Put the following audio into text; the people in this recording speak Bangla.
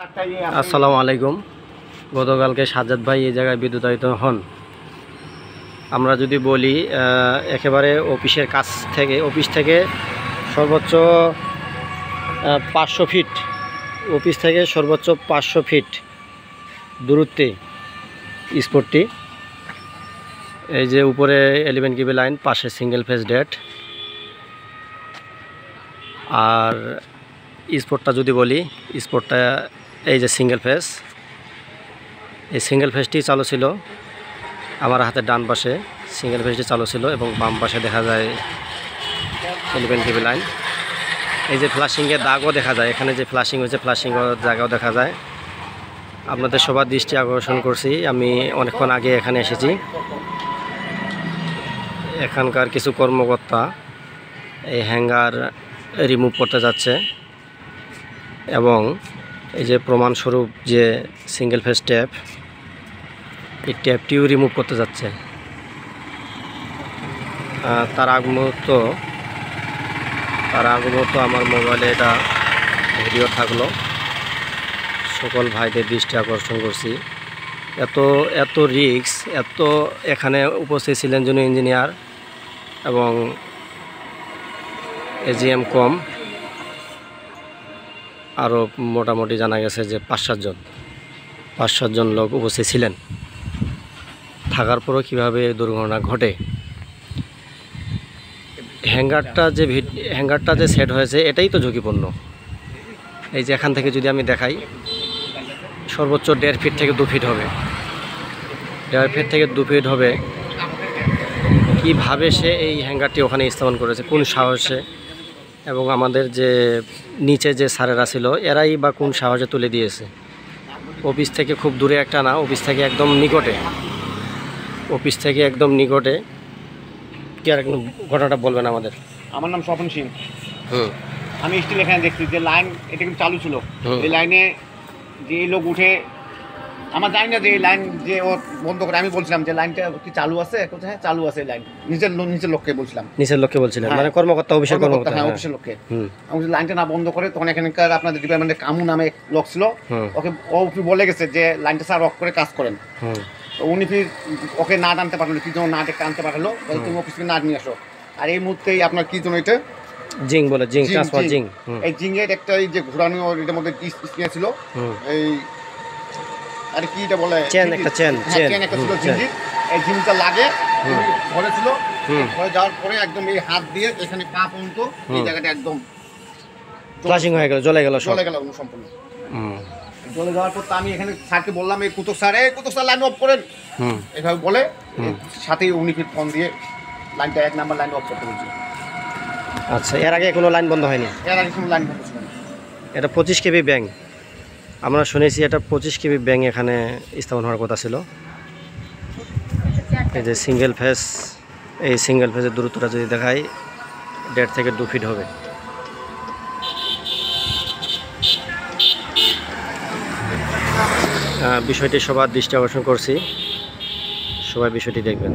আসসালামু আলাইকুম। গতকালকে সাজ্জাদ ভাই এই জায়গায় বিদ্যুতায়িত হন। আমরা যদি বলি একেবারে অফিস থেকে সর্বোচ্চ 500 ফিট, অফিস থেকে সর্বোচ্চ 500 ফিট দূরত্বে স্পটটি। এই যে উপরে 11 কেবি লাইন, পাশে সিঙ্গেল ফেজ ডেট। আর স্পটটা যদি বলি, স্পটটা এই যে সিঙ্গেল ফেজ, এই সিঙ্গেল ফেজটি চালু ছিল আমার হাতের ডান পাশে, সিঙ্গেল ফেজটি চালু ছিল এবং বাম পাশে দেখা যায় 11 কেবি লাইন। এই যে ফ্লাশিংয়ের দাগও দেখা যায়, এখানে যে ফ্লাশিং হয়েছে ফ্লাশিংয়ের জায়গাও দেখা যায়। আপনাদের সবার দৃষ্টি আকর্ষণ করছি, আমি অনেকক্ষণ আগে এখানে এসেছি। এখানকার কিছু কর্মকর্তা এই হ্যাঙ্গার রিমুভ করতে যাচ্ছে এবং এই যে প্রমাণস্বরূপ যে সিঙ্গেল ফেজ ট্যাপ, এই ট্যাপটিও রিমুভ করতে যাচ্ছে। তার আগ মুহূর্ত আমার মোবাইলে এটা ভিডিও থাকলো। সকল ভাইদের দৃষ্টি আকর্ষণ করছি। এত রিস্ক, এখানে উপস্থিত ছিলেন জুনিয়র ইঞ্জিনিয়ার এবং এজিএম কম, আরও মোটামুটি জানা গেছে যে 5-7 জন লোক উপস্থিত ছিলেন। থাকার পরও কীভাবে দুর্ঘটনা ঘটে। হ্যাঙ্গারটা যে সেট হয়েছে এটাই তো ঝুঁকিপূর্ণ। এই যে এখান থেকে যদি আমি দেখাই, সর্বোচ্চ 1.5 ফিট থেকে 2 ফিট হবে, 1.5 ফিট থেকে 2 ফিট হবে। কীভাবে সে এই হ্যাঙ্গারটি ওখানে স্থাপন করেছে, কোন সাহসে, এবং আমাদের যে নিচে যে স্যারেরা ছিল এরাই বা কোন সাহসে তুলে দিয়েছে। অফিস থেকে খুব দূরে একটা না, অফিস থেকে একদম নিকটে। কি আর ঘটনাটা বলবেন আমাদের? আমার নাম স্বপন সিং। আমি স্টিল এখানে দেখছি যে লাইন এটা কিন্তু চালু ছিল। এই লাইনে যে লোক উঠে, আমার জানি না যে এই লাইন যে ও বন্ধ করে, আমি বলছিলাম যে লাইনটা কি চালু আছে, কোথায় চালু আছে লাইন, নিচের লোককে বলছিলাম। মানে কর্মকর্তা, অফিসের কর্মকর্তা। হ্যাঁ, অফিসের লোককে। আমি লাইনটা না বন্ধ করে, তখন এখানকার আপনাদের ডিপার্টমেন্টে কামু নামে লোক ছিল, ও বলে গেছে যে লাইনটা স্যার অফ করে কাজ করেন। উনি ফির ওকে না আনতে পারলো, কি জন্য না আনতে পারলো, তুমি অফিস থেকে না নিয়ে আসো। আর এই মুহূর্তে আপনার কি জন্য এটা জিং ট্রান্সফার জিং, এই জিংয়ের একটা এই যে ঘোরানো এটার মধ্যে ছিল, এই আর কি এটা বলে চেন একটা ছিল জিং। এই জিংটা লাগে ঘরে ছিল, ঘরে যাওয়ার পরে একদম এই হাত দিয়ে এখানে পা পর্যন্ত এই জায়গাটা একদম ফ্লাশিং হয়ে গেল, জ্বলে গেল সম্পূর্ণ। চলে যাওয়ার পর তো আমি এখানে স্যারকে বললাম, এই কুতুব স্যার লাইন অফ করেন, এইভাবে বলে সাথেই উনি ফোন দিয়ে লাইনটা 1 নাম্বার লাইন অফ করতে বলছিল। আচ্ছা, এর আগে কোনো লাইন বন্ধ হয়নি? এর আগে কোনো লাইন বন্ধ ছিল না। এটা 25 কেবি ব্যাংক, আমরা শুনেছি এটা 25 কেবি ব্যাংক এখানে স্থাপন হওয়ার কথা ছিল। এই যে সিঙ্গেল ফেজ, এই সিঙ্গেল ফেজের দূরত্বটা যদি দেখাই 1.5 থেকে 2 ফিট হবে। বিষয়টি সবার দৃষ্টি আকর্ষণ করছি, সবাই বিষয়টি দেখবেন।